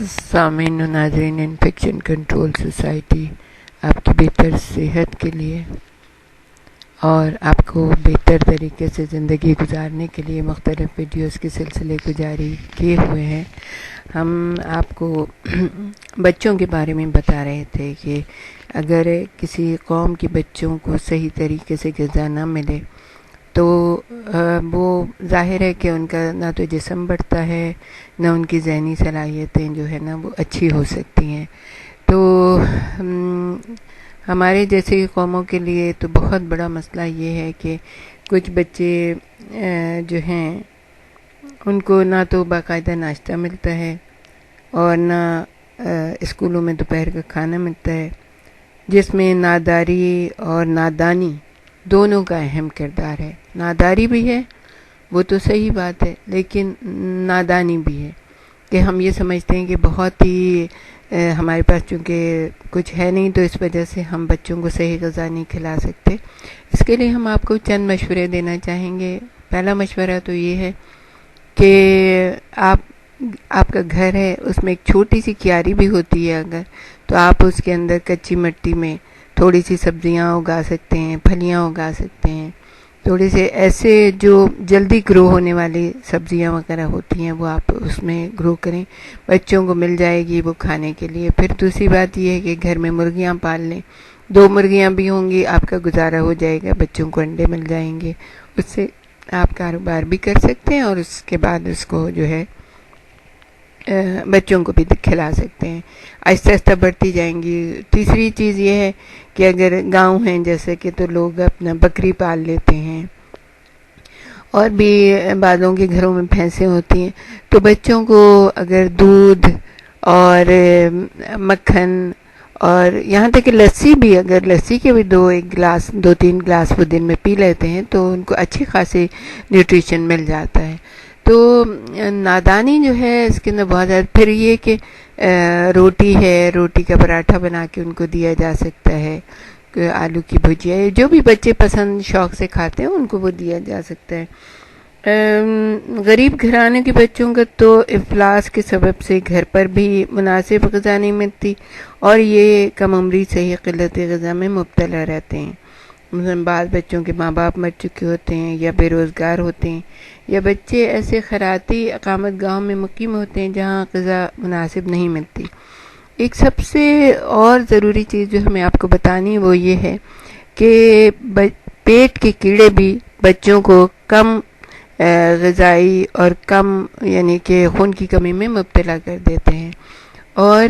سامعین و ناظرین، انفیکشن کنٹرول سوسائٹی آپ کی بہتر صحت کے لیے اور آپ کو بہتر طریقے سے زندگی گزارنے کے لیے مختلف ویڈیوز کے سلسلے کو جاری کیے ہوئے ہیں۔ ہم آپ کو بچوں کے بارے میں بتا رہے تھے کہ اگر کسی قوم کے بچوں کو صحیح طریقے سے غذا نہ ملے تو وہ ظاہر ہے کہ ان کا نہ تو جسم بڑھتا ہے، نہ ان کی ذہنی صلاحیتیں جو ہے نا وہ اچھی ہو سکتی ہیں۔ تو ہمارے جیسے قوموں کے لیے تو بہت بڑا مسئلہ یہ ہے کہ کچھ بچے جو ہیں ان کو نہ تو باقاعدہ ناشتہ ملتا ہے اور نہ اسکولوں میں دوپہر کا کھانا ملتا ہے، جس میں ناداری اور نادانی دونوں کا اہم کردار ہے۔ ناداری بھی ہے، وہ تو صحیح بات ہے، لیکن نادانی بھی ہے کہ ہم یہ سمجھتے ہیں کہ بہت ہی ہمارے پاس چونکہ کچھ ہے نہیں تو اس وجہ سے ہم بچوں کو صحیح غذا نہیں کھلا سکتے۔ اس کے لیے ہم آپ کو چند مشورے دینا چاہیں گے۔ پہلا مشورہ تو یہ ہے کہ آپ کا گھر ہے، اس میں ایک چھوٹی سی کیاری بھی ہوتی ہے اگر، تو آپ اس کے اندر کچی مٹی میں تھوڑی سی سبزیاں اگا سکتے ہیں، پھلیاں اگا سکتے ہیں، تھوڑے سے ایسے جو جلدی گرو ہونے والی سبزیاں وغیرہ ہوتی ہیں وہ آپ اس میں گرو کریں، بچوں کو مل جائے گی وہ کھانے کے لیے۔ پھر دوسری بات یہ ہے کہ گھر میں مرغیاں پال لیں، 2 مرغیاں بھی ہوں گی، آپ کا گزارا ہو جائے گا، بچوں کو انڈے مل جائیں گے، اس سے آپ کاروبار بھی کر سکتے ہیں اور اس کے بعد اس کو جو ہے بچوں کو بھی کھلا سکتے ہیں، آہستہ آہستہ بڑھتی جائیں گی۔ تیسری چیز یہ ہے کہ اگر گاؤں ہیں جیسے کہ تو لوگ اپنا بکری پال لیتے ہیں اور بھی بعضوں کے گھروں میں بھینسیں ہوتی ہیں، تو بچوں کو اگر دودھ اور مکھن اور یہاں تک کہ لسی بھی، اگر لسی کے بھی 2-3 گلاس وہ دن میں پی لیتے ہیں تو ان کو اچھی خاصی نیوٹریشن مل جاتا ہے۔ تو نادانی جو ہے اس کے اندر بہت زیادہ، پھر یہ کہ روٹی ہے، روٹی کا پراٹھا بنا کے ان کو دیا جا سکتا ہے، آلو کی بھجیا، جو بھی بچے پسند شوق سے کھاتے ہیں ان کو وہ دیا جا سکتا ہے۔ غریب گھرانے کے بچوں کا تو افلاس کے سبب سے گھر پر بھی مناسب غذا نہیں ملتی اور یہ کم عمری سے ہی قلت غذا میں مبتلا رہتے ہیں۔ مثلاً بعض بچوں کے ماں باپ مر چکے ہوتے ہیں یا بے روزگار ہوتے ہیں، یا بچے ایسے خیراتی اقامت گاہوں میں مقیم ہوتے ہیں جہاں غذا مناسب نہیں ملتی۔ ایک سب سے اور ضروری چیز جو ہمیں آپ کو بتانی وہ یہ ہے کہ پیٹ کے کیڑے بھی بچوں کو کم غذائی اور کم یعنی کہ خون کی کمی میں مبتلا کر دیتے ہیں، اور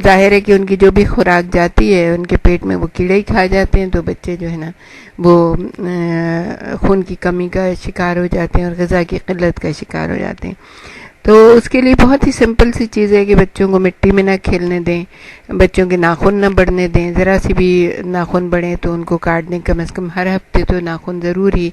ظاہر ہے کہ ان کی جو بھی خوراک جاتی ہے ان کے پیٹ میں وہ کیڑے ہی کھا جاتے ہیں، تو بچے جو ہے نا وہ خون کی کمی کا شکار ہو جاتے ہیں اور غذا کی قلت کا شکار ہو جاتے ہیں۔ تو اس کے لیے بہت ہی سمپل سی چیز ہے کہ بچوں کو مٹی میں نہ کھیلنے دیں، بچوں کے ناخن نہ بڑھنے دیں، ذرا سی بھی ناخن بڑھیں تو ان کو کاٹ دیں، کم از کم ہر ہفتے تو ناخن ضرور ہی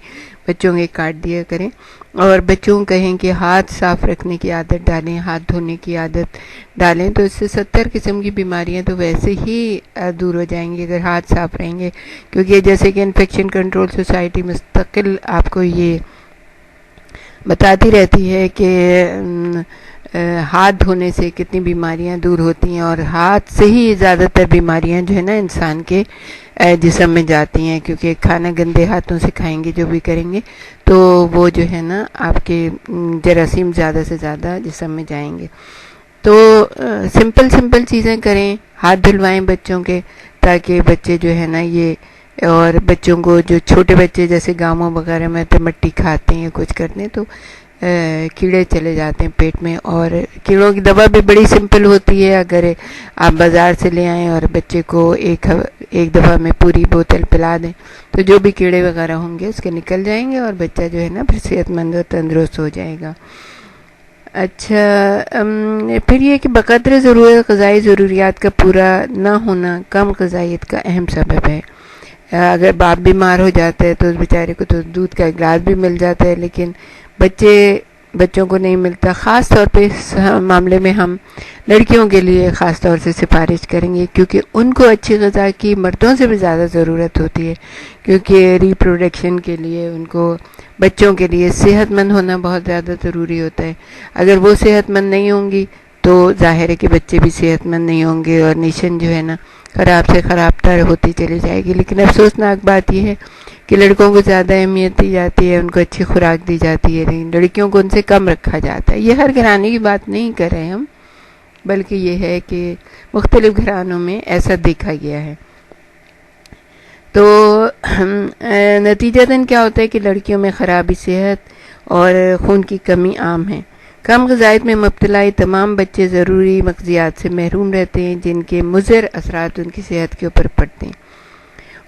بچوں کے کاٹ دیا کریں، اور بچوں کو کہیں کہ ہاتھ صاف رکھنے کی عادت ڈالیں، ہاتھ دھونے کی عادت ڈالیں، تو اس سے 70 قسم کی بیماریاں تو ویسے ہی دور ہو جائیں گی اگر ہاتھ صاف رہیں گے، کیونکہ جیسے کہ انفیکشن کنٹرول سوسائٹی مستقل آپ کو یہ بتاتی رہتی ہے کہ ہاتھ دھونے سے کتنی بیماریاں دور ہوتی ہیں، اور ہاتھ سے ہی زیادہ تر بیماریاں جو ہے نا انسان کے جسم میں جاتی ہیں، کیونکہ کھانا گندے ہاتھوں سے کھائیں گے جو بھی کریں گے تو وہ جو ہے نا آپ کے جراثیم زیادہ سے زیادہ جسم میں جائیں گے۔ تو سمپل چیزیں کریں، ہاتھ دھلوائیں بچوں کے، تاکہ بچے جو ہے نا یہ، اور بچوں کو جو چھوٹے بچے جیسے گاؤں وغیرہ میں تو مٹی کھاتے ہیں کچھ کرتے ہیں تو کیڑے چلے جاتے ہیں پیٹ میں، اور کیڑوں کی دوا بھی بڑی سمپل ہوتی ہے، اگر آپ بازار سے لے آئیں اور بچے کو ایک دفعہ میں پوری بوتل پلا دیں تو جو بھی کیڑے وغیرہ ہوں گے اس کے نکل جائیں گے اور بچہ جو ہے نا پھر صحت مند اور تندرست ہو جائے گا۔ اچھا، پھر یہ کہ بقدر ضرورت غذائی ضروریات کا پورا نہ ہونا کم غذائیت کا اہم سبب ہے۔ اگر باپ بیمار ہو جاتا ہے تو اس بیچارے کو تو دودھ کا گلاس بھی مل جاتا ہے، لیکن بچوں کو نہیں ملتا۔ خاص طور پہ اس معاملے میں ہم لڑکیوں کے لیے خاص طور سے سفارش کریں گے، کیونکہ ان کو اچھی غذا کی مردوں سے بھی زیادہ ضرورت ہوتی ہے، کیونکہ ریپروڈکشن کے لیے ان کو بچوں کے لیے صحت مند ہونا بہت زیادہ ضروری ہوتا ہے۔ اگر وہ صحت مند نہیں ہوں گی تو ظاہر ہے کہ بچے بھی صحت مند نہیں ہوں گے اور نیشن جو ہے نا خراب سے خراب تر ہوتی چلی جائے گی. لیکن افسوسناک بات یہ ہے کہ لڑکوں کو زیادہ اہمیت دی جاتی ہے, ان کو اچھی خوراک دی جاتی ہے, لیکن لڑکیوں کو ان سے کم رکھا جاتا ہے. یہ ہر گھرانے کی بات نہیں کر رہے ہم, بلکہ یہ ہے کہ مختلف گھرانوں میں ایسا دیکھا گیا ہے. تو نتیجتاً کیا ہوتا ہے کہ لڑکیوں میں خرابی صحت اور خون کی کمی عام ہے. کم غذائیت میں مبتلا تمام بچے ضروری مغذیات سے محروم رہتے ہیں, جن کے مضر اثرات ان کی صحت کے اوپر پڑتے ہیں.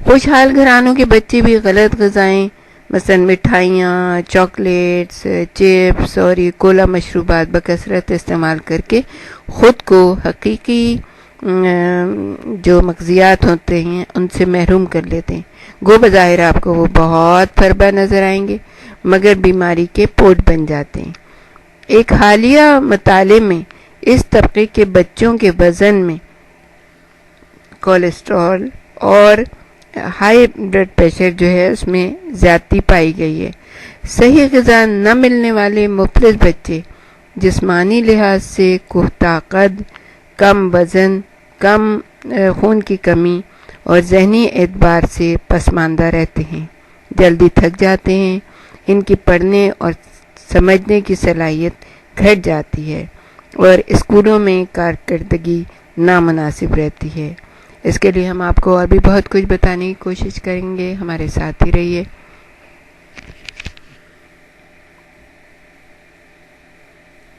خوشحال گھرانوں کے بچے بھی غلط غذائیں مثلا مٹھائیاں, چاکلیٹس, چپس اور یہ کولا مشروبات بکثرت استعمال کر کے خود کو حقیقی جو مغذیات ہوتے ہیں ان سے محروم کر لیتے ہیں. گو بظاہر آپ کو وہ بہت فربہ نظر آئیں گے, مگر بیماری کے پوٹ بن جاتے ہیں. ایک حالیہ مطالعے میں اس طبقے کے بچوں کے وزن میں کولیسٹرول اور ہائی بلڈ پریشر جو ہے اس میں زیادتی پائی گئی ہے. صحیح غذا نہ ملنے والے مفلس بچے جسمانی لحاظ سے کوہتا قد, کم وزن, کم خون کی کمی اور ذہنی اعتبار سے پسماندہ رہتے ہیں, جلدی تھک جاتے ہیں, ان کی پڑھنے اور سمجھنے کی صلاحیت گھٹ جاتی ہے اور اسکولوں میں کارکردگی نامناسب رہتی ہے. اس کے لیے ہم آپ کو اور بھی بہت کچھ بتانے کی کوشش کریں گے, ہمارے ساتھ ہی رہیے.